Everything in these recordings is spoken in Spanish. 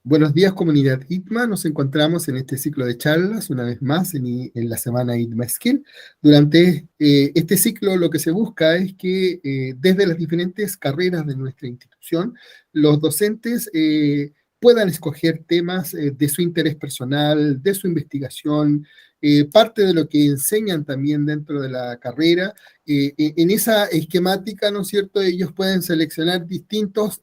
Buenos días, comunidad ITMA. Nos encontramos en este ciclo de charlas, una vez más, en la semana ITMA Skill. Durante este ciclo lo que se busca es que desde las diferentes carreras de nuestra institución, los docentes puedan escoger temas de su interés personal, de su investigación, parte de lo que enseñan también dentro de la carrera. En esa esquemática, ¿no es cierto?, ellos pueden seleccionar distintas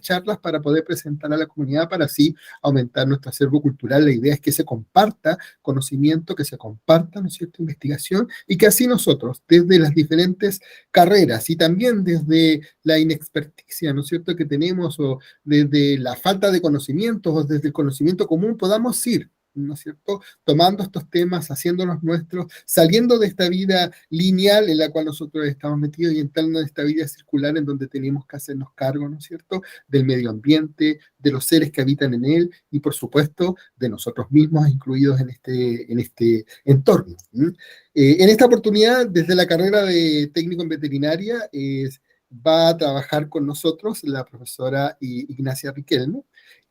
charlas para poder presentar a la comunidad para así aumentar nuestro acervo cultural. La idea es que se comparta conocimiento, que se comparta, ¿no es cierto?, investigación, y que así nosotros, desde las diferentes carreras y también desde la inexperticia, ¿no es cierto?, que tenemos, o desde la falta de conocimientos, o desde el conocimiento común, podamos ir, ¿no es cierto?, tomando estos temas, haciéndolos nuestros, saliendo de esta vida lineal en la cual nosotros estamos metidos y entrando en esta vida circular en donde tenemos que hacernos cargo, ¿no es cierto?, del medio ambiente, de los seres que habitan en él y, por supuesto, de nosotros mismos incluidos en este entorno. En esta oportunidad, desde la carrera de técnico en veterinaria, va a trabajar con nosotros la profesora Ignacia Riquelme.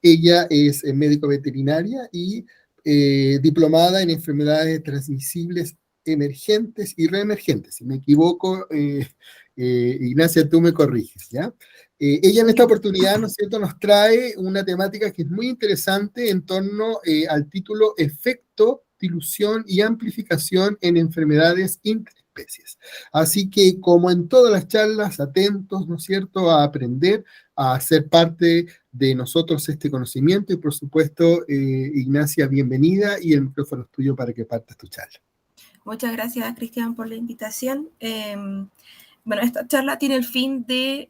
Ella es médico veterinaria y diplomada en enfermedades transmisibles emergentes y reemergentes. Si me equivoco, Ignacia, tú me corriges, ¿ya? Ella en esta oportunidad, ¿no es cierto?, nos trae una temática que es muy interesante en torno al título Efecto, dilución y amplificación en enfermedades interespecies. Así que, como en todas las charlas, atentos, ¿no es cierto?, a aprender, a ser parte de nosotros este conocimiento y, por supuesto, Ignacia, bienvenida y el micrófono es tuyo para que partas tu charla. Muchas gracias, Cristian, por la invitación. Bueno, esta charla tiene el fin de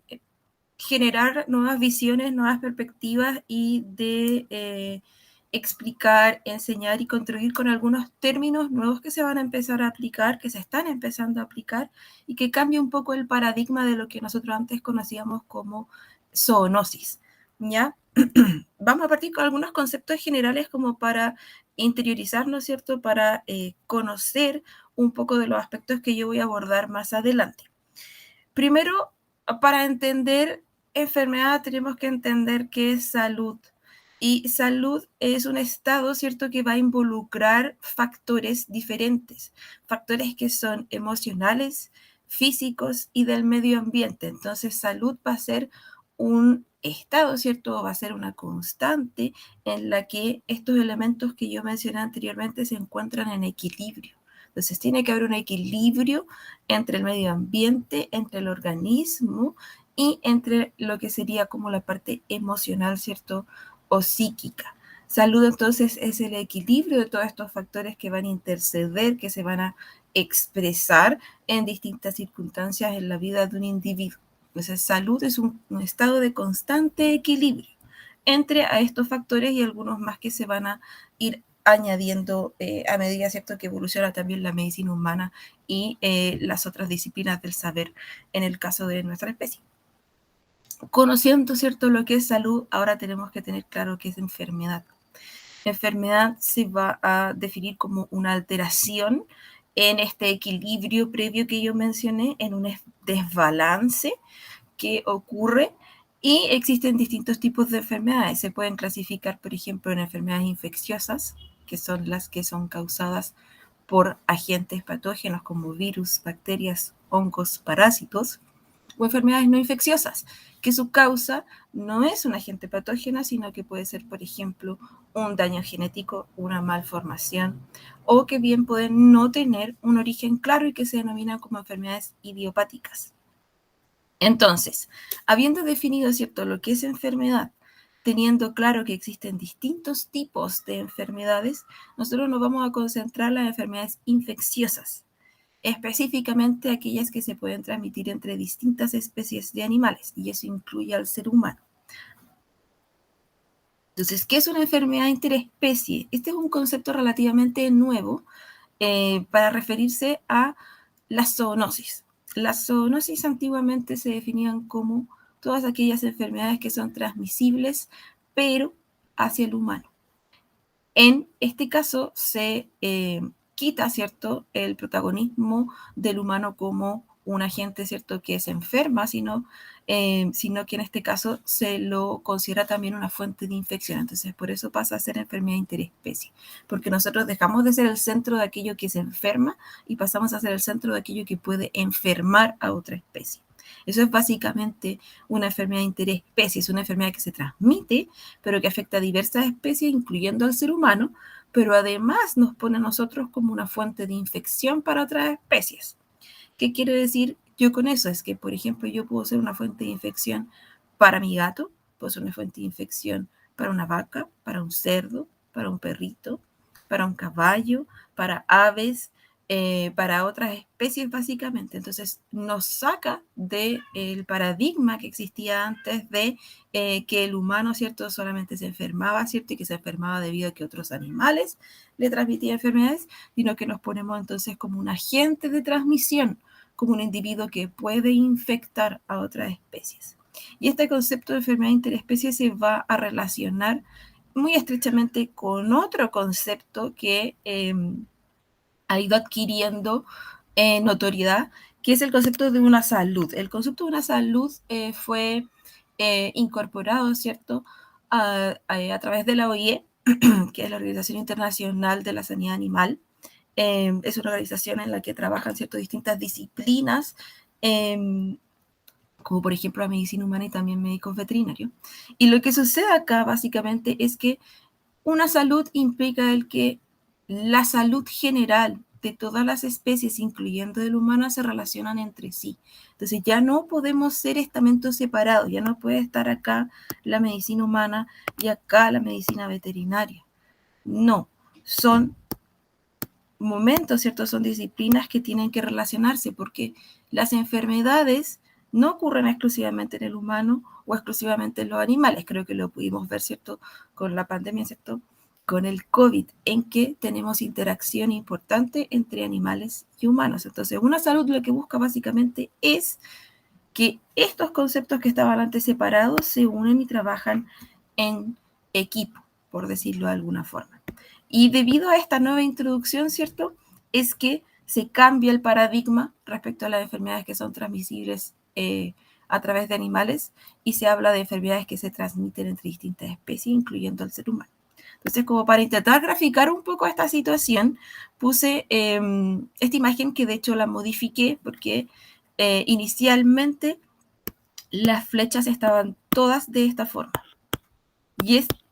generar nuevas visiones, nuevas perspectivas y de explicar, enseñar y contribuir con algunos términos nuevos que se van a empezar a aplicar, que se están empezando a aplicar y que cambia un poco el paradigma de lo que nosotros antes conocíamos como zoonosis, ¿ya? Vamos a partir con algunos conceptos generales como para interiorizar, ¿no es cierto?, para conocer un poco de los aspectos que yo voy a abordar más adelante. Primero, para entender enfermedad tenemos que entender qué es salud. Y salud es un estado, ¿cierto?, que va a involucrar factores diferentes, factores que son emocionales, físicos y del medio ambiente. Entonces, salud va a ser un estado, ¿cierto?, va a ser una constante en la que estos elementos que yo mencioné anteriormente se encuentran en equilibrio. Entonces, tiene que haber un equilibrio entre el medio ambiente, entre el organismo y entre lo que sería como la parte emocional, ¿cierto?, o psíquica. Salud, entonces, es el equilibrio de todos estos factores que van a interceder, que se van a expresar en distintas circunstancias en la vida de un individuo. Entonces, salud es un estado de constante equilibrio entre a estos factores y algunos más que se van a ir añadiendo a medida, ¿cierto?, que evoluciona también la medicina humana y las otras disciplinas del saber en el caso de nuestra especie. Conociendo, ¿cierto?, lo que es salud, ahora tenemos que tener claro qué es enfermedad. Enfermedad se va a definir como una alteración en este equilibrio previo que yo mencioné, en un desbalance que ocurre y existen distintos tipos de enfermedades. Se pueden clasificar, por ejemplo, en enfermedades infecciosas, que son las que son causadas por agentes patógenos como virus, bacterias, hongos, parásitos, o enfermedades no infecciosas, que su causa no es un agente patógeno, sino que puede ser, por ejemplo, un daño genético, una malformación, o que bien pueden no tener un origen claro y que se denominan como enfermedades idiopáticas. Entonces, habiendo definido, ¿cierto?, lo que es enfermedad, teniendo claro que existen distintos tipos de enfermedades, nosotros nos vamos a concentrar en las enfermedades infecciosas, específicamente aquellas que se pueden transmitir entre distintas especies de animales, y eso incluye al ser humano. Entonces, ¿qué es una enfermedad interespecie? Este es un concepto relativamente nuevo para referirse a la zoonosis. Las zoonosis antiguamente se definían como todas aquellas enfermedades que son transmisibles, pero hacia el humano. En este caso se quita, ¿cierto?, el protagonismo del humano como un agente, ¿cierto?, que se enferma, sino que en este caso se lo considera también una fuente de infección. Entonces, por eso pasa a ser enfermedad interespecie, porque nosotros dejamos de ser el centro de aquello que se enferma y pasamos a ser el centro de aquello que puede enfermar a otra especie. Eso es básicamente una enfermedad interespecie, es una enfermedad que se transmite, pero que afecta a diversas especies, incluyendo al ser humano, pero además nos pone a nosotros como una fuente de infección para otras especies. ¿Qué quiere decir yo con eso? Es que, por ejemplo, yo puedo ser una fuente de infección para mi gato, puedo ser una fuente de infección para una vaca, para un cerdo, para un perrito, para un caballo, para aves, para otras especies básicamente. Entonces nos saca del paradigma que existía antes de que el humano, ¿cierto?, solamente se enfermaba, ¿cierto?, y que se enfermaba debido a que otros animales le transmitían enfermedades, sino que nos ponemos entonces como un agente de transmisión, como un individuo que puede infectar a otras especies. Y este concepto de enfermedad interespecie se va a relacionar muy estrechamente con otro concepto que ha ido adquiriendo notoriedad, que es el concepto de una salud. El concepto de una salud fue incorporado, ¿cierto?, a través de la OIE, que es la Organización Internacional de la Sanidad Animal. Es una organización en la que trabajan, ¿cierto?, distintas disciplinas, como por ejemplo la medicina humana y también médicos veterinarios. Y lo que sucede acá básicamente es que una salud implica el que la salud general de todas las especies, incluyendo el humano, se relacionan entre sí. Entonces ya no podemos ser estamentos separados, ya no puede estar acá la medicina humana y acá la medicina veterinaria. No, son momentos, ¿cierto? Son disciplinas que tienen que relacionarse porque las enfermedades no ocurren exclusivamente en el humano o exclusivamente en los animales. Creo que lo pudimos ver, ¿cierto?, con la pandemia, ¿cierto?, con el COVID, en que tenemos interacción importante entre animales y humanos. Entonces, una salud lo que busca básicamente es que estos conceptos que estaban antes separados se unen y trabajan en equipo, por decirlo de alguna forma. Y debido a esta nueva introducción, ¿cierto?, es que se cambia el paradigma respecto a las enfermedades que son transmisibles a través de animales y se habla de enfermedades que se transmiten entre distintas especies, incluyendo al ser humano. Entonces, como para intentar graficar un poco esta situación, puse esta imagen que de hecho la modifiqué porque inicialmente las flechas estaban todas de esta forma.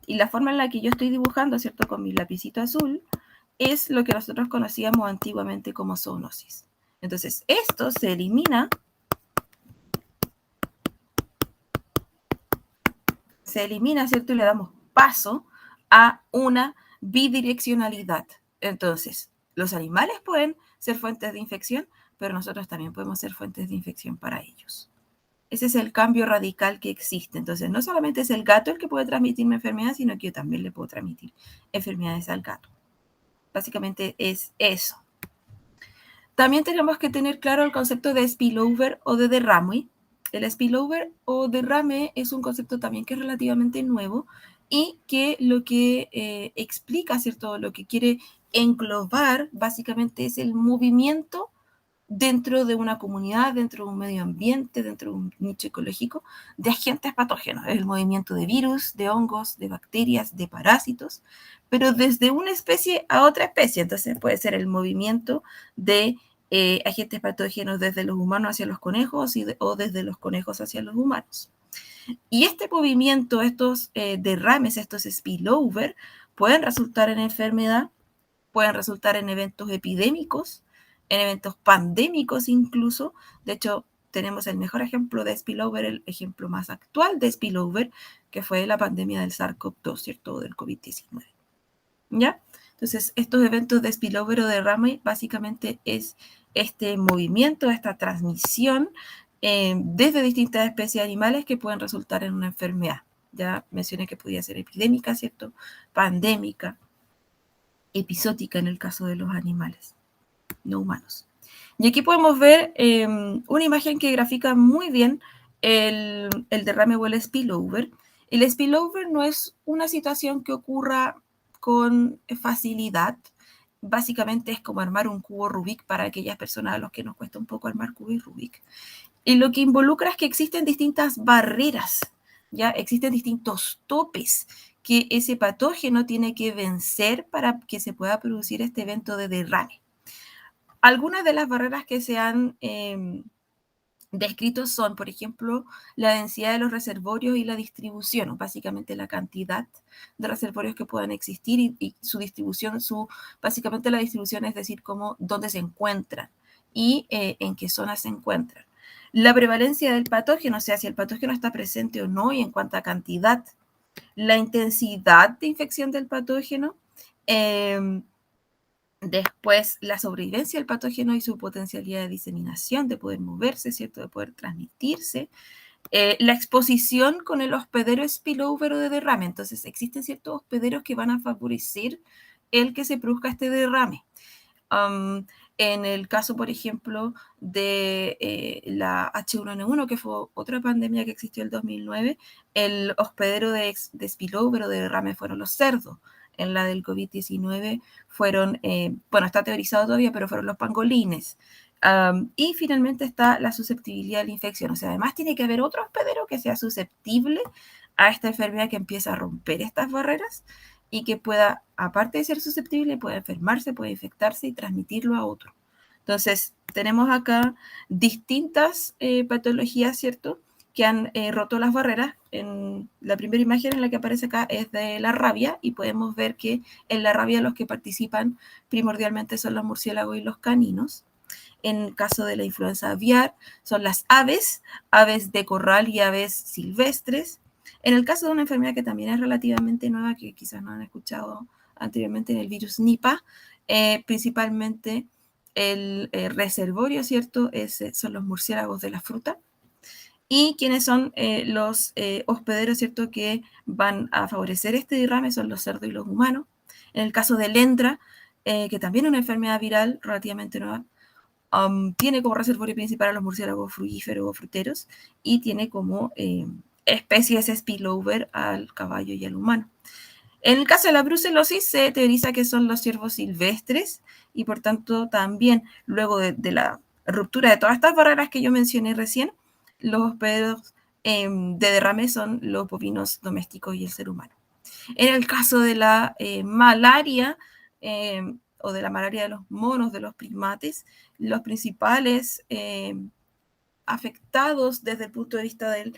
Y la forma en la que yo estoy dibujando, ¿cierto?, con mi lapicito azul, es lo que nosotros conocíamos antiguamente como zoonosis. Entonces, esto se elimina, ¿cierto?, y le damos paso a una bidireccionalidad. Entonces, los animales pueden ser fuentes de infección, pero nosotros también podemos ser fuentes de infección para ellos. Ese es el cambio radical que existe. Entonces, no solamente es el gato el que puede transmitirme enfermedades, sino que yo también le puedo transmitir enfermedades al gato. Básicamente es eso. También tenemos que tener claro el concepto de spillover o de derrame. El spillover o derrame es un concepto también que es relativamente nuevo y que lo que explica, ¿cierto?, lo que quiere englobar básicamente es el movimiento dentro de una comunidad, dentro de un medio ambiente, dentro de un nicho ecológico, de agentes patógenos, el movimiento de virus, de hongos, de bacterias, de parásitos, pero desde una especie a otra especie. Entonces puede ser el movimiento de agentes patógenos desde los humanos hacia los conejos o desde los conejos hacia los humanos. Y este movimiento, estos derrames, estos spillover, pueden resultar en enfermedad, pueden resultar en eventos epidémicos, en eventos pandémicos incluso. De hecho, tenemos el mejor ejemplo de spillover, el ejemplo más actual de spillover, que fue la pandemia del SARS-CoV-2, ¿cierto?, del COVID-19. ¿Ya? Entonces, estos eventos de spillover o derrame básicamente es este movimiento, esta transmisión desde distintas especies animales que pueden resultar en una enfermedad. Ya mencioné que podía ser epidémica, ¿cierto?, pandémica, episótica en el caso de los animales no humanos. Y aquí podemos ver una imagen que grafica muy bien el derrame o el spillover. El spillover no es una situación que ocurra con facilidad, básicamente es como armar un cubo Rubik para aquellas personas a los que nos cuesta un poco armar cubos Rubik. Y lo que involucra es que existen distintas barreras, ¿ya? Existen distintos topes que ese patógeno tiene que vencer para que se pueda producir este evento de derrame. Algunas de las barreras que se han descritos son, por ejemplo, la densidad de los reservorios y la distribución, o básicamente la cantidad de reservorios que puedan existir y su distribución, básicamente la distribución es decir, como dónde se encuentran y en qué zonas se encuentran. La prevalencia del patógeno, o sea, si el patógeno está presente o no y en cuánta cantidad. La intensidad de infección del patógeno. Después, la sobrevivencia del patógeno y su potencialidad de diseminación, de poder moverse, ¿cierto? De poder transmitirse. La exposición con el hospedero spillover o de derrame. Entonces, existen ciertos hospederos que van a favorecer el que se produzca este derrame. En el caso, por ejemplo, de la H1N1, que fue otra pandemia que existió en el 2009, el hospedero de spillover o de derrame fueron los cerdos. En la del COVID-19 fueron, bueno, está teorizado todavía, pero fueron los pangolines. Y finalmente está la susceptibilidad a la infección. O sea, además tiene que haber otro hospedero que sea susceptible a esta enfermedad que empieza a romper estas barreras y que pueda, aparte de ser susceptible, puede enfermarse, puede infectarse y transmitirlo a otro. Entonces, tenemos acá distintas patologías, ¿cierto?, que han roto las barreras. En la primera imagen en la que aparece acá es de la rabia y podemos ver que en la rabia los que participan primordialmente son los murciélagos y los caninos. En el caso de la influenza aviar son las aves, aves de corral y aves silvestres. En el caso de una enfermedad que también es relativamente nueva, que quizás no han escuchado anteriormente, en el virus Nipah, principalmente el reservorio, ¿cierto? Son los murciélagos de la fruta. Y quienes son los hospederos, ¿cierto?, que van a favorecer este derrame son los cerdos y los humanos. En el caso del Lendra, que también es una enfermedad viral relativamente nueva, tiene como reservorio principal a los murciélagos frugíferos o fruteros y tiene como especies spillover al caballo y al humano. En el caso de la brucelosis se teoriza que son los ciervos silvestres y por tanto también luego de la ruptura de todas estas barreras que yo mencioné recién, los hospederos de derrame son los bovinos domésticos y el ser humano. En el caso de la malaria o de la malaria de los monos, de los primates, los principales afectados desde el punto de vista del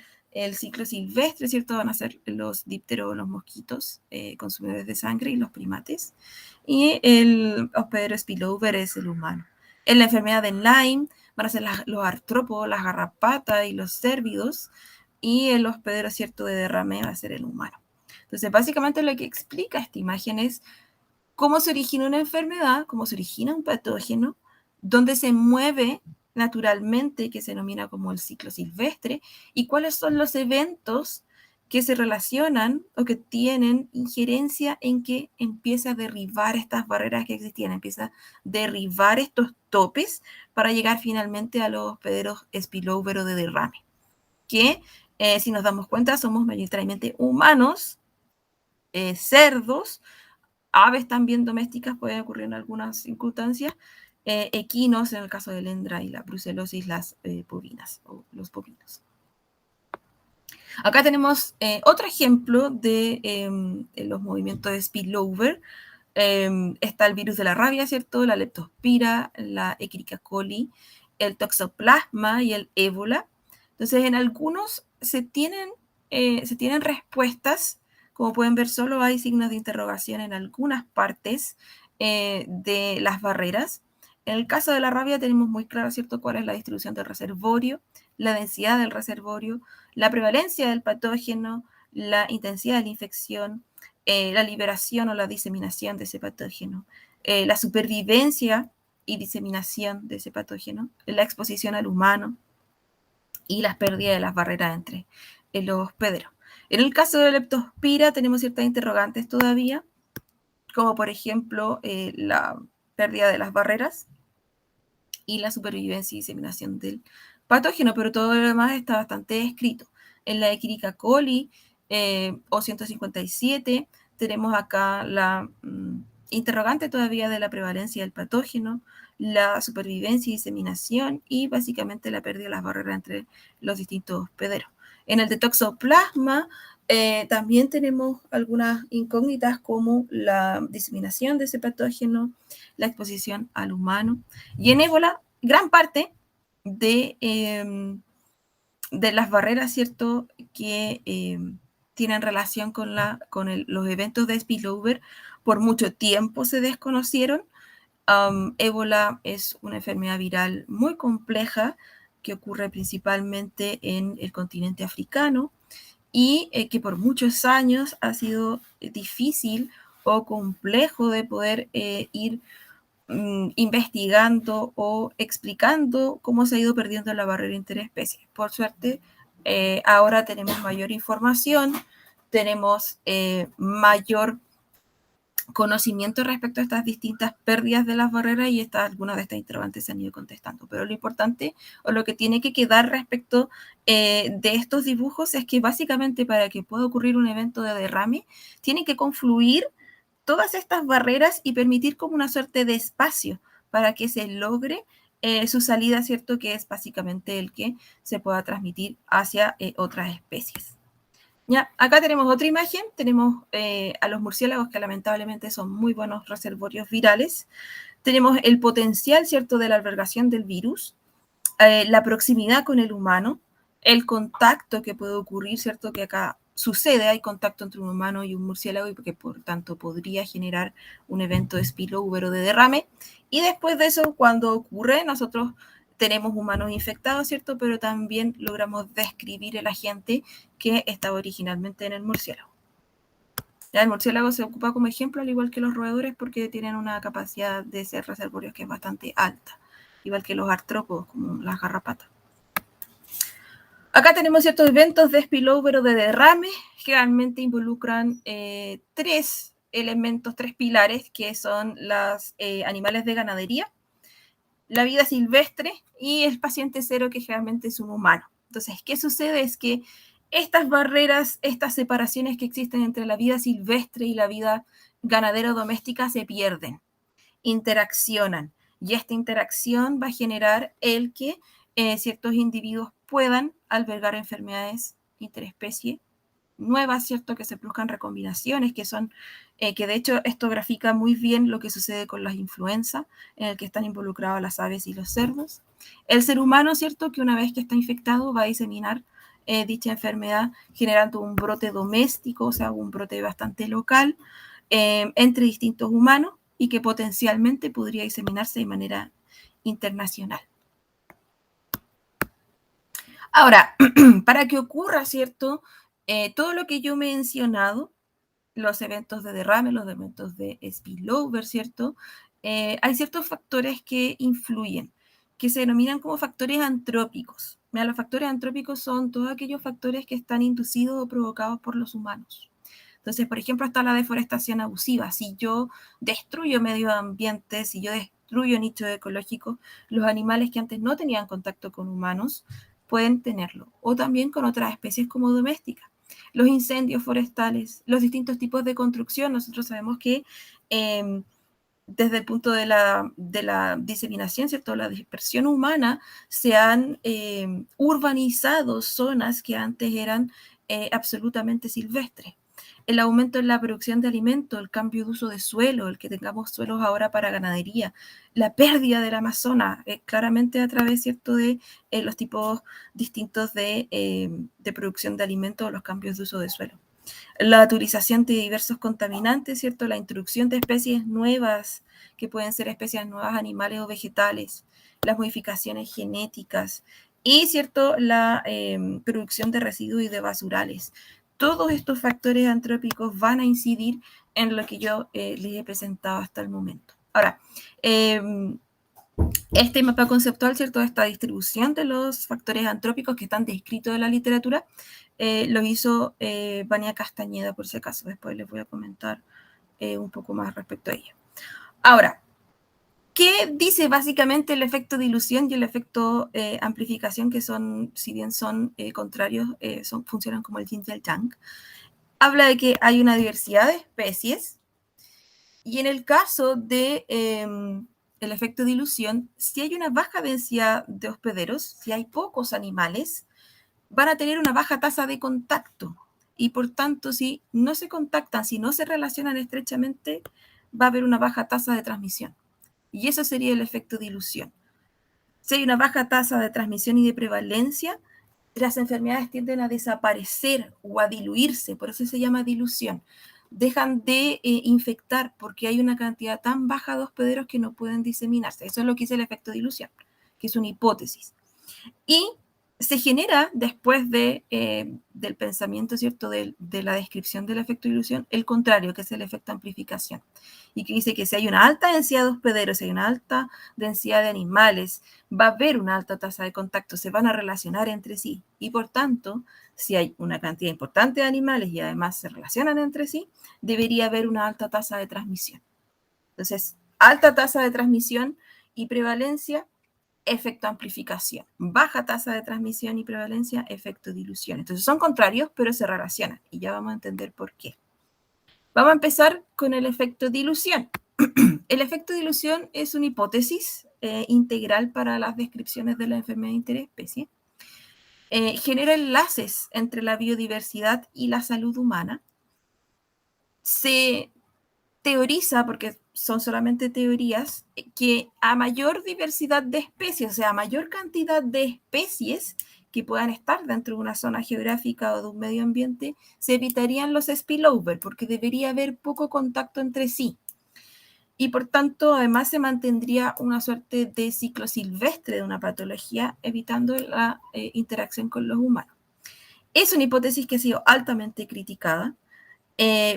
ciclo silvestre, ¿cierto? Van a ser los dípteros, los mosquitos consumidores de sangre y los primates. Y el hospedero spillover es el humano. En la enfermedad de Lyme van a ser los artrópodos, las garrapatas y los cérvidos. Y el hospedero, ¿cierto?, de derrame va a ser el humano. Entonces, básicamente lo que explica esta imagen es cómo se origina una enfermedad, cómo se origina un patógeno, dónde se mueve naturalmente, que se denomina como el ciclo silvestre, y cuáles son los eventos que se relacionan o que tienen injerencia en que empieza a derribar estas barreras que existían, empieza a derribar estos topes para llegar finalmente a los hospederos spillover o de derrame, que si nos damos cuenta somos mayoritariamente humanos, cerdos, aves también domésticas, pueden ocurrir en algunas circunstancias, equinos, en el caso del Lendra y la brucelosis, las bovinas o los bovinos. Acá tenemos otro ejemplo de los movimientos de spillover. Está el virus de la rabia, ¿cierto? La leptospira, la Escherichia coli, el toxoplasma y el ébola. Entonces, en algunos se tienen respuestas. Como pueden ver, solo hay signos de interrogación en algunas partes de las barreras. En el caso de la rabia tenemos muy claro, ¿cierto?, cuál es la distribución del reservorio, la densidad del reservorio, la prevalencia del patógeno, la intensidad de la infección, la liberación o la diseminación de ese patógeno, la supervivencia y diseminación de ese patógeno, la exposición al humano y las pérdidas de las barreras entre los hospederos. En el caso de leptospira tenemos ciertas interrogantes todavía, como por ejemplo la pérdida de las barreras y la supervivencia y diseminación del patógeno, pero todo lo demás está bastante descrito. En la Escherichia coli O157 tenemos acá interrogante todavía de la prevalencia del patógeno, la supervivencia y diseminación y básicamente la pérdida de las barreras entre los distintos hospederos. En el de toxoplasma también tenemos algunas incógnitas como la diseminación de ese patógeno, la exposición al humano. Y en ébola, gran parte de las barreras, ¿cierto?, que tienen relación con los eventos de spillover, por mucho tiempo se desconocieron. Ébola es una enfermedad viral muy compleja que ocurre principalmente en el continente africano y que por muchos años ha sido difícil o complejo de poder ir investigando o explicando cómo se ha ido perdiendo la barrera interespecie. Por suerte, ahora tenemos mayor información, tenemos mayor conocimiento respecto a estas distintas pérdidas de las barreras y algunas de estas interrogantes se han ido contestando. Pero lo importante o lo que tiene que quedar respecto de estos dibujos es que básicamente para que pueda ocurrir un evento de derrame, tiene que confluir todas estas barreras y permitir como una suerte de espacio para que se logre su salida, ¿cierto? Que es básicamente el que se pueda transmitir hacia otras especies. Ya, acá tenemos otra imagen, tenemos a los murciélagos que lamentablemente son muy buenos reservorios virales. Tenemos el potencial, ¿cierto?, de la albergación del virus, la proximidad con el humano, el contacto que puede ocurrir, ¿cierto?, que acá sucede, hay contacto entre un humano y un murciélago y que por tanto podría generar un evento de spillover o de derrame. Y después de eso, cuando ocurre, nosotros tenemos humanos infectados, ¿cierto?, pero también logramos describir el agente que estaba originalmente en el murciélago. Ya, el murciélago se ocupa como ejemplo, al igual que los roedores, porque tienen una capacidad de ser reservorios que es bastante alta, igual que los artrópodos, como las garrapatas. Acá tenemos ciertos eventos de spillover o de derrame que realmente involucran tres elementos, tres pilares, que son los animales de ganadería, la vida silvestre y el paciente cero, que generalmente es un humano. Entonces, ¿qué sucede? Es que estas barreras, estas separaciones que existen entre la vida silvestre y la vida ganadera o doméstica se pierden, interaccionan, y esta interacción va a generar el que ciertos individuos puedan albergar enfermedades interespecie nuevas, ¿cierto?, que se produzcan recombinaciones, que son, que de hecho esto grafica muy bien lo que sucede con las influenzas, en el que están involucrados las aves y los cerdos. El ser humano, ¿cierto?, que una vez que está infectado va a diseminar dicha enfermedad generando un brote doméstico, o sea, un brote bastante local entre distintos humanos y que potencialmente podría diseminarse de manera internacional. Ahora, para que ocurra, ¿cierto?, todo lo que yo he mencionado, los eventos de derrame, los eventos de spillover, ¿cierto? Hay ciertos factores que influyen, que se denominan como factores antrópicos. Mira, los factores antrópicos son todos aquellos factores que están inducidos o provocados por los humanos. Entonces, por ejemplo, está la deforestación abusiva. Si yo destruyo medio ambiente, si yo destruyo nichos ecológicos, los animales que antes no tenían contacto con humanos pueden tenerlo. O también con otras especies como domésticas. Los incendios forestales, los distintos tipos de construcción. Nosotros sabemos que desde el punto de la diseminación, ¿cierto?, la dispersión humana, se han urbanizado zonas que antes eran absolutamente silvestres. El aumento en la producción de alimentos, el cambio de uso de suelo, el que tengamos suelos ahora para ganadería, la pérdida del Amazonas, claramente a través, ¿cierto?, de los tipos distintos de producción de alimentos o los cambios de uso de suelo. La utilización de diversos contaminantes, ¿cierto?, la introducción de especies nuevas, que pueden ser especies nuevas animales o vegetales, las modificaciones genéticas y, ¿cierto?, la producción de residuos y de basurales. Todos estos factores antrópicos van a incidir en lo que yo les he presentado hasta el momento. Ahora, este mapa conceptual, ¿cierto?, esta distribución de los factores antrópicos que están descritos en la literatura, lo hizo Vania Castañeda, por si acaso. Después les voy a comentar un poco más respecto a ella. Ahora, ¿qué dice básicamente el efecto dilución y el efecto amplificación, que son, si bien son contrarios, funcionan como el yin y el yang? Habla de que hay una diversidad de especies Y en el caso de el efecto dilución, si hay una baja densidad de hospederos, si hay pocos animales, van a tener una baja tasa de contacto. Y por tanto, si no se contactan, si no se relacionan estrechamente, va a haber una baja tasa de transmisión. Y eso sería el efecto dilución. Si hay una baja tasa de transmisión y de prevalencia, las enfermedades tienden a desaparecer o a diluirse, por eso se llama dilución. Dejan de infectar porque hay una cantidad tan baja de hospederos que no pueden diseminarse. Eso es lo que dice el efecto dilución, que es una hipótesis. Y se genera después del pensamiento, ¿cierto?, de la descripción del efecto dilución, el contrario, que es el efecto amplificación. Y que dice que si hay una alta densidad de hospederos, si hay una alta densidad de animales, va a haber una alta tasa de contacto, se van a relacionar entre sí. Y por tanto, si hay una cantidad importante de animales y además se relacionan entre sí, debería haber una alta tasa de transmisión. Entonces, alta tasa de transmisión y prevalencia, efecto amplificación. Baja tasa de transmisión y prevalencia, efecto dilución. Entonces son contrarios, pero se relacionan y ya vamos a entender por qué. Vamos a empezar con el efecto dilución. El efecto dilución es una hipótesis integral para las descripciones de la enfermedad de interespecie. Genera enlaces entre la biodiversidad y la salud humana. Se teoriza, porque son solamente teorías, que a mayor diversidad de especies, o sea, a mayor cantidad de especies que puedan estar dentro de una zona geográfica o de un medio ambiente, se evitarían los spillover, porque debería haber poco contacto entre sí. Y por tanto, además se mantendría una suerte de ciclo silvestre de una patología, evitando la interacción con los humanos. Es una hipótesis que ha sido altamente criticada.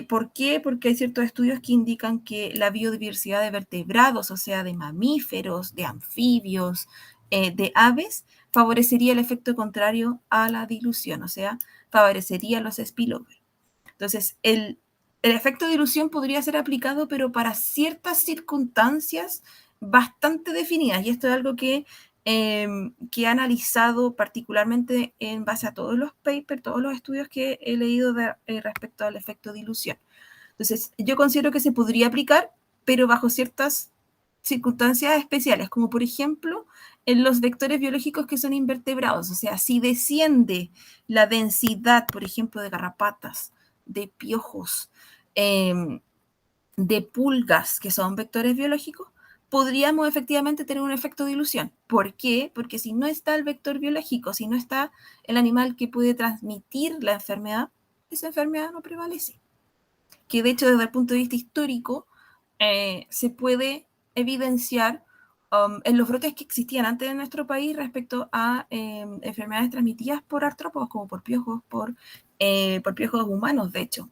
¿Por qué? Porque hay ciertos estudios que indican que la biodiversidad de vertebrados, o sea, de mamíferos, de anfibios, de aves, favorecería el efecto contrario a la dilución, o sea, favorecería los spillover. Entonces, el efecto dilución podría ser aplicado, pero para ciertas circunstancias bastante definidas, y esto es algo que he analizado particularmente en base a todos los papers, todos los estudios que he leído respecto al efecto dilución. Entonces, yo considero que se podría aplicar, pero bajo ciertas circunstancias especiales, como por ejemplo en los vectores biológicos que son invertebrados, o sea, si desciende la densidad, por ejemplo, de garrapatas, de piojos, de pulgas, que son vectores biológicos, podríamos efectivamente tener un efecto de dilución. ¿Por qué? Porque si no está el vector biológico, si no está el animal que puede transmitir la enfermedad, esa enfermedad no prevalece. Que de hecho, desde el punto de vista histórico, se puede evidenciar en los brotes que existían antes en nuestro país respecto a enfermedades transmitidas por artrópodos, como por piojos humanos, de hecho,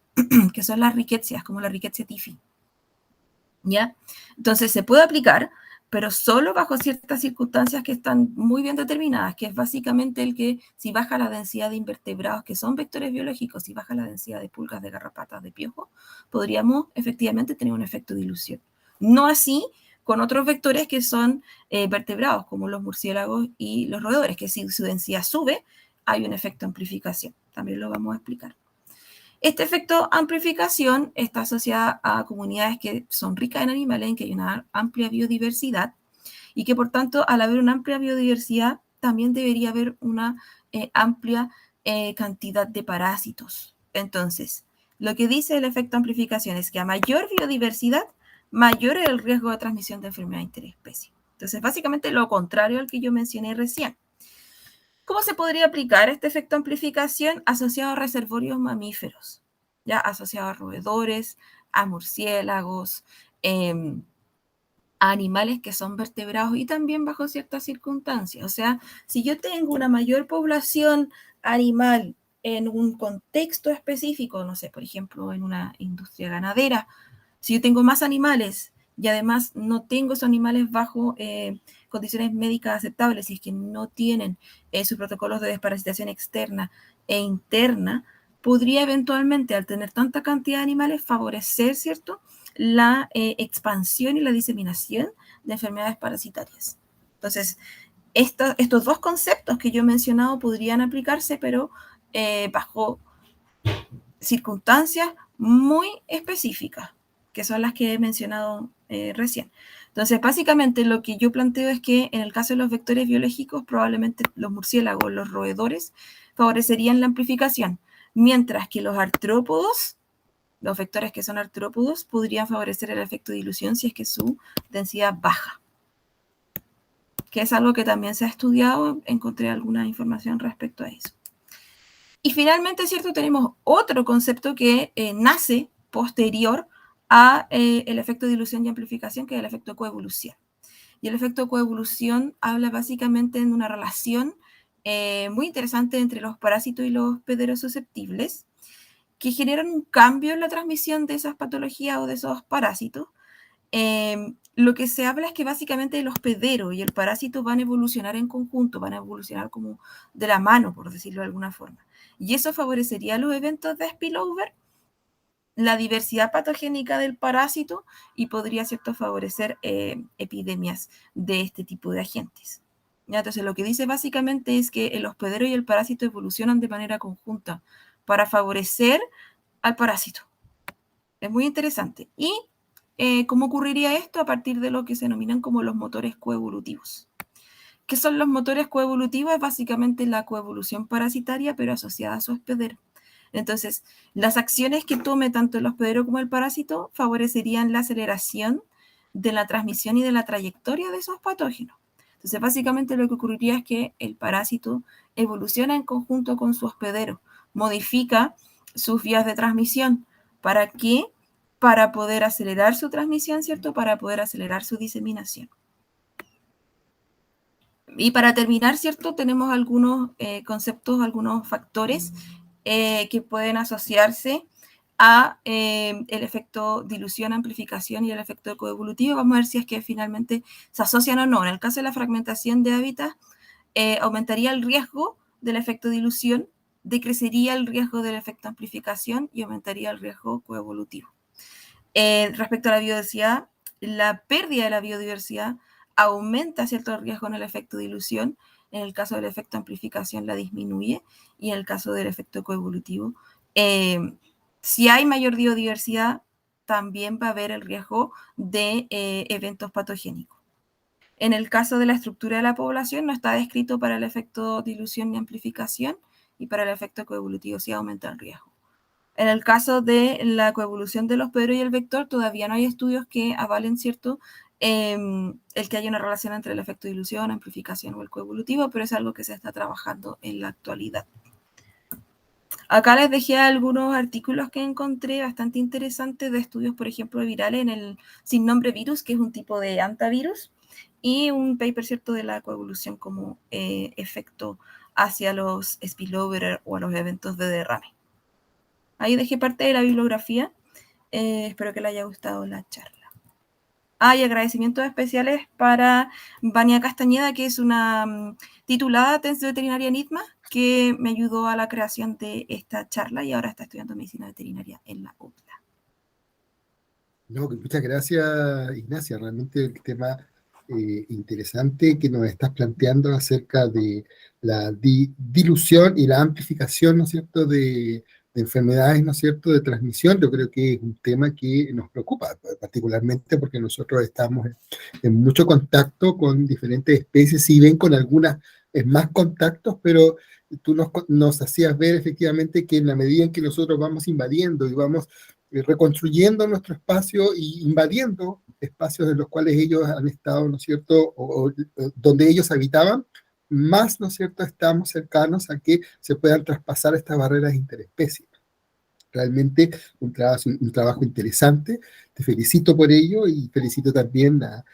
que son las riquecias, como la Rickettsia typhi. ¿Ya? Entonces se puede aplicar, pero solo bajo ciertas circunstancias que están muy bien determinadas, que es básicamente el que si baja la densidad de invertebrados, que son vectores biológicos, si baja la densidad de pulgas, de garrapatas, de piojos, podríamos efectivamente tener un efecto de dilución. No así con otros vectores que son vertebrados, como los murciélagos y los roedores, que si su densidad sube, hay un efecto de amplificación. También lo vamos a explicar. Este efecto amplificación está asociado a comunidades que son ricas en animales, en que hay una amplia biodiversidad y que por tanto al haber una amplia biodiversidad también debería haber una amplia cantidad de parásitos. Entonces, lo que dice el efecto amplificación es que a mayor biodiversidad, mayor es el riesgo de transmisión de enfermedad interespecie. Entonces, básicamente lo contrario al que yo mencioné recién. ¿Cómo se podría aplicar este efecto amplificación asociado a reservorios mamíferos? Ya asociado a roedores, a murciélagos, a animales que son vertebrados y también bajo ciertas circunstancias. O sea, si yo tengo una mayor población animal en un contexto específico, no sé, por ejemplo, en una industria ganadera, si yo tengo más animales y además no tengo esos animales bajo condiciones médicas aceptables, si es que no tienen sus protocolos de desparasitación externa e interna, podría eventualmente, al tener tanta cantidad de animales, favorecer, ¿cierto?, la expansión y la diseminación de enfermedades parasitarias. Entonces, estos dos conceptos que yo he mencionado podrían aplicarse, pero bajo circunstancias muy específicas. que son las que he mencionado recién. Entonces, básicamente lo que yo planteo es que en el caso de los vectores biológicos, probablemente los murciélagos, los roedores, favorecerían la amplificación, mientras que los artrópodos, los vectores que son artrópodos, podrían favorecer el efecto de dilución si es que su densidad baja, que es algo que también se ha estudiado, encontré alguna información respecto a eso. Y finalmente, ¿cierto? Tenemos otro concepto que nace posterior a el efecto de dilución y amplificación, que es el efecto coevolución. Y el efecto coevolución habla básicamente de una relación muy interesante entre los parásitos y los hospederos susceptibles, que generan un cambio en la transmisión de esas patologías o de esos parásitos. Lo que se habla es que básicamente el hospedero y el parásito van a evolucionar en conjunto, van a evolucionar como de la mano, por decirlo de alguna forma. Y eso favorecería los eventos de spillover, la diversidad patogénica del parásito y podría, ¿cierto?, favorecer epidemias de este tipo de agentes. ¿Ya? Entonces, lo que dice básicamente es que el hospedero y el parásito evolucionan de manera conjunta para favorecer al parásito. Es muy interesante. ¿Y cómo ocurriría esto? A partir de lo que se denominan como los motores coevolutivos. ¿Qué son los motores coevolutivos? Es básicamente la coevolución parasitaria, pero asociada a su hospedero. Entonces, las acciones que tome tanto el hospedero como el parásito favorecerían la aceleración de la transmisión y de la trayectoria de esos patógenos. Entonces, básicamente lo que ocurriría es que el parásito evoluciona en conjunto con su hospedero, modifica sus vías de transmisión. ¿Para qué? Para poder acelerar su transmisión, ¿cierto? Para poder acelerar su diseminación. Y para terminar, ¿cierto? Tenemos algunos conceptos, algunos factores que pueden asociarse a el efecto dilución, amplificación y el efecto coevolutivo. Vamos a ver si es que finalmente se asocian o no. En el caso de la fragmentación de hábitats, aumentaría el riesgo del efecto dilución, decrecería el riesgo del efecto amplificación y aumentaría el riesgo coevolutivo. Respecto a la biodiversidad, la pérdida de la biodiversidad aumenta cierto riesgo en el efecto dilución. En el caso del efecto amplificación la disminuye y en el caso del efecto coevolutivo, si hay mayor biodiversidad, también va a haber el riesgo de eventos patogénicos. En el caso de la estructura de la población, no está descrito para el efecto dilución ni amplificación, y para el efecto coevolutivo sí aumenta el riesgo. En el caso de la coevolución del hospedero y el vector, todavía no hay estudios que avalen, ¿cierto?, el que haya una relación entre el efecto de dilución, amplificación o el coevolutivo, pero es algo que se está trabajando en la actualidad. Acá les dejé algunos artículos que encontré bastante interesantes de estudios, por ejemplo, de virales en el sin nombre virus, que es un tipo de antivirus, y un paper, ¿cierto?, de la coevolución como efecto hacia los spillover o a los eventos de derrame. Ahí dejé parte de la bibliografía. Espero que les haya gustado la charla. Y agradecimientos especiales para Vania Castañeda, que es una titulada de veterinaria en ITMA, que me ayudó a la creación de esta charla y ahora está estudiando medicina veterinaria en la UTLA. No, muchas gracias, Ignacia. Realmente el tema interesante que nos estás planteando acerca de la dilución y la amplificación, ¿no es cierto?, de enfermedades, ¿no es cierto?, de transmisión. Yo creo que es un tema que nos preocupa, particularmente porque nosotros estamos en mucho contacto con diferentes especies, si bien con algunas más contactos, pero tú nos hacías ver efectivamente que en la medida en que nosotros vamos invadiendo y vamos reconstruyendo nuestro espacio y invadiendo espacios en los cuales ellos han estado, ¿no es cierto?, o donde ellos habitaban, más, ¿no es cierto?, estamos cercanos a que se puedan traspasar estas barreras interespecies. Realmente un trabajo interesante, te felicito por ello y felicito también a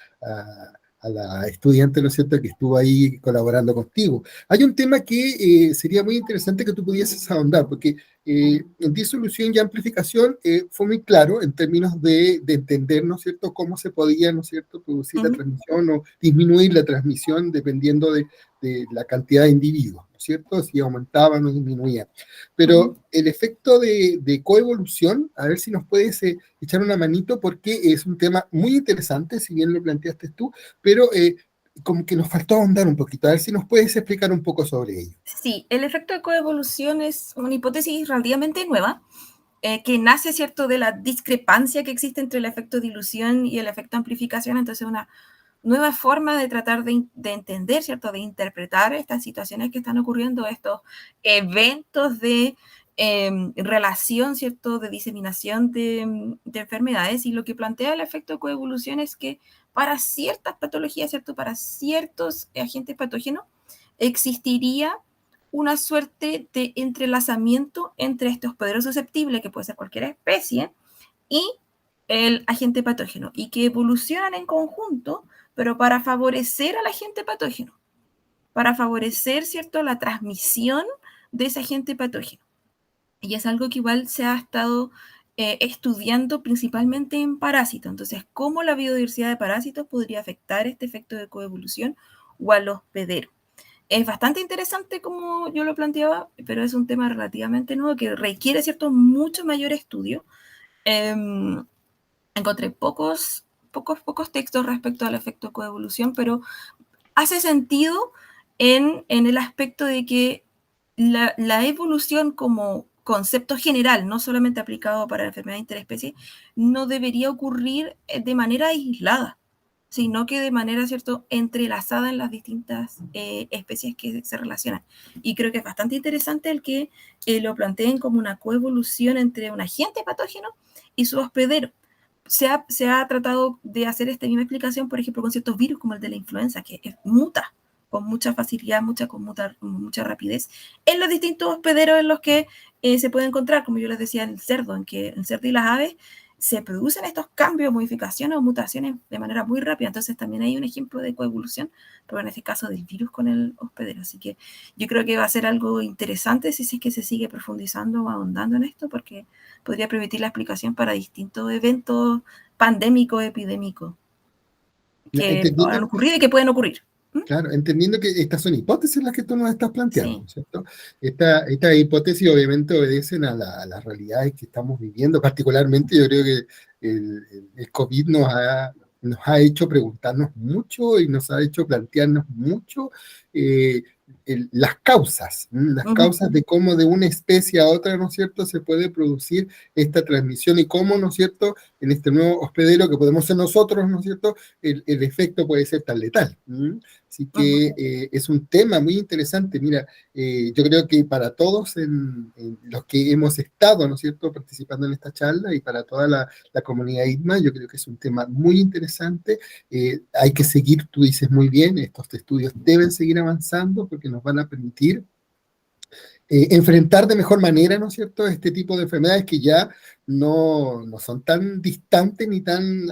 la estudiante, ¿no es cierto?, que estuvo ahí colaborando contigo. Hay un tema que sería muy interesante que tú pudieses ahondar, porque en disolución y amplificación fue muy claro en términos de entender, ¿no es cierto?, cómo se podía, ¿no es cierto?, producir la transmisión o disminuir la transmisión dependiendo de la cantidad de individuos, ¿no es cierto?, si aumentaban o disminuían. Pero el efecto de coevolución, a ver si nos puedes echar una manito, porque es un tema muy interesante, si bien lo planteaste tú, pero como que nos faltó ahondar un poquito. A ver si nos puedes explicar un poco sobre ello. Sí, el efecto de coevolución es una hipótesis relativamente nueva. que nace, ¿cierto?, de la discrepancia que existe entre el efecto dilución y el efecto amplificación. Entonces, una nueva forma de tratar de entender, ¿cierto?, de interpretar estas situaciones que están ocurriendo, estos eventos de relación, ¿cierto?, de diseminación de enfermedades. Y lo que plantea el efecto de coevolución es que para ciertas patologías, ¿cierto?, para ciertos agentes patógenos, existiría una suerte de entrelazamiento entre este hospedero susceptible, que puede ser cualquier especie, y el agente patógeno, y que evolucionan en conjunto, pero para favorecer al agente patógeno, para favorecer, ¿cierto?, la transmisión de ese agente patógeno. Y es algo que igual se ha estado estudiando principalmente en parásitos. Entonces, ¿cómo la biodiversidad de parásitos podría afectar este efecto de coevolución o al hospedero? Es bastante interesante como yo lo planteaba, pero es un tema relativamente nuevo que requiere, ¿cierto?, mucho mayor estudio. Encontré pocos textos respecto al efecto coevolución, pero hace sentido en el aspecto de que la evolución como concepto general, no solamente aplicado para la enfermedad interespecie, no debería ocurrir de manera aislada, sino que de manera, ¿cierto?, entrelazada en las distintas especies que se relacionan. Y creo que es bastante interesante el que lo planteen como una coevolución entre un agente patógeno y su hospedero. Se ha tratado de hacer esta misma explicación, por ejemplo, con ciertos virus como el de la influenza, que muta con mucha facilidad, con mucha rapidez, en los distintos hospederos en los que se puede encontrar, como yo les decía, en el cerdo, en que el cerdo y las aves se producen estos cambios, modificaciones o mutaciones de manera muy rápida. Entonces también hay un ejemplo de coevolución, pero en este caso del virus con el hospedero. Así que yo creo que va a ser algo interesante si es que se sigue profundizando o ahondando en esto, porque podría permitir la explicación para distintos eventos pandémicos, epidémicos que han ocurrido y que pueden ocurrir. Claro, entendiendo que estas son hipótesis las que tú nos estás planteando, Sí. ¿cierto? Esta hipótesis obviamente obedecen a las realidades que estamos viviendo, particularmente yo creo que el COVID nos ha hecho preguntarnos mucho y nos ha hecho plantearnos mucho las causas de cómo de una especie a otra, ¿no es cierto?, se puede producir esta transmisión y cómo, ¿no es cierto?, en este nuevo hospedero que podemos ser nosotros, ¿no es cierto?, el efecto puede ser tan letal. Así que es un tema muy interesante. Mira, yo creo que para todos los que hemos estado, ¿no es cierto?, participando en esta charla y para toda la comunidad ITMA, yo creo que es un tema muy interesante. Hay que seguir, tú dices muy bien, estos estudios deben seguir avanzando porque nos van a permitir enfrentar de mejor manera, ¿no es cierto?, este tipo de enfermedades que ya no son tan distantes ni tan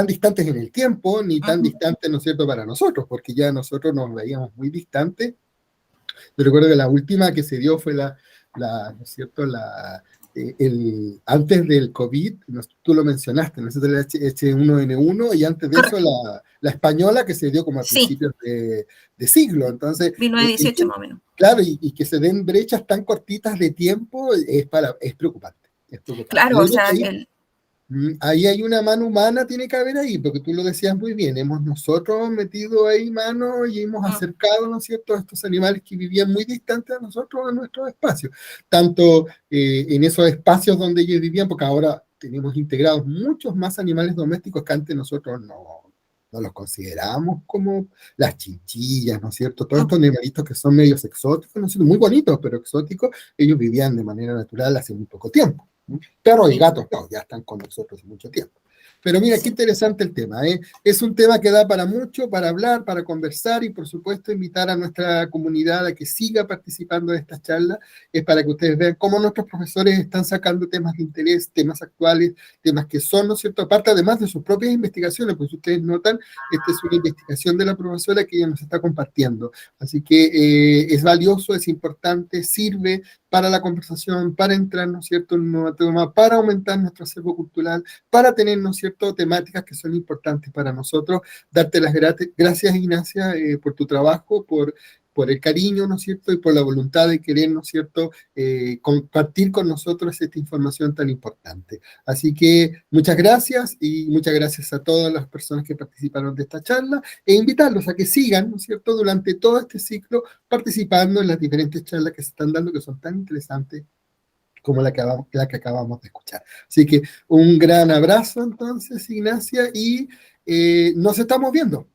distantes en el tiempo, ni tan distantes, ¿no es cierto?, para nosotros, porque ya nosotros nos veíamos muy distantes. Yo recuerdo que la última que se dio fue ¿no es cierto?, antes del COVID, tú lo mencionaste, ¿no es cierto?, el H1N1, y antes de eso la española que se dio como a principios de siglo. Entonces, 1918 más o menos. Claro, y que se den brechas tan cortitas de tiempo es preocupante. Es preocupante. Claro, o sea, ahí hay una mano humana, tiene que haber ahí, porque tú lo decías muy bien, hemos nosotros metido ahí mano y hemos acercado, ¿no es cierto?, a estos animales que vivían muy distantes a nosotros, a nuestros espacios, tanto en esos espacios donde ellos vivían, porque ahora tenemos integrados muchos más animales domésticos que antes nosotros no los consideramos, como las chinchillas, ¿no es cierto? Todos estos animalitos que son medios exóticos, ¿no es cierto?, muy bonitos, pero exóticos, ellos vivían de manera natural hace muy poco tiempo. Perros y gatos no, ya están con nosotros hace mucho tiempo. Pero mira, qué interesante el tema, ¿eh? Es un tema que da para mucho, para hablar, para conversar y por supuesto invitar a nuestra comunidad a que siga participando de estas charlas, es para que ustedes vean cómo nuestros profesores están sacando temas de interés, temas actuales, temas que son, ¿no es cierto?, aparte además de sus propias investigaciones, pues ustedes notan, esta es una investigación de la profesora que ella nos está compartiendo. Así que es valioso, es importante, sirve para la conversación, para entrar, ¿no es cierto?, en un nuevo tema, para aumentar nuestro acervo cultural, para tener, ¿no es cierto?, temáticas que son importantes para nosotros. Darte las gracias, Ignacia, por tu trabajo, por el cariño, ¿no es cierto?, y por la voluntad de querer, ¿no es cierto?, compartir con nosotros esta información tan importante. Así que muchas gracias y muchas gracias a todas las personas que participaron de esta charla e invitarlos a que sigan, ¿no es cierto?, durante todo este ciclo participando en las diferentes charlas que se están dando, que son tan interesantes como la que acabamos de escuchar. Así que un gran abrazo entonces, Ignacia, y nos estamos viendo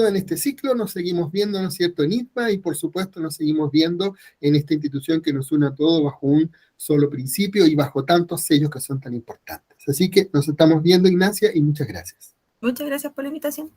en este ciclo, nos seguimos viendo, ¿no es cierto?, en ITMA, y por supuesto nos seguimos viendo en esta institución que nos une a todos bajo un solo principio y bajo tantos sellos que son tan importantes. Así que nos estamos viendo, Ignacia, y muchas gracias. Muchas gracias por la invitación.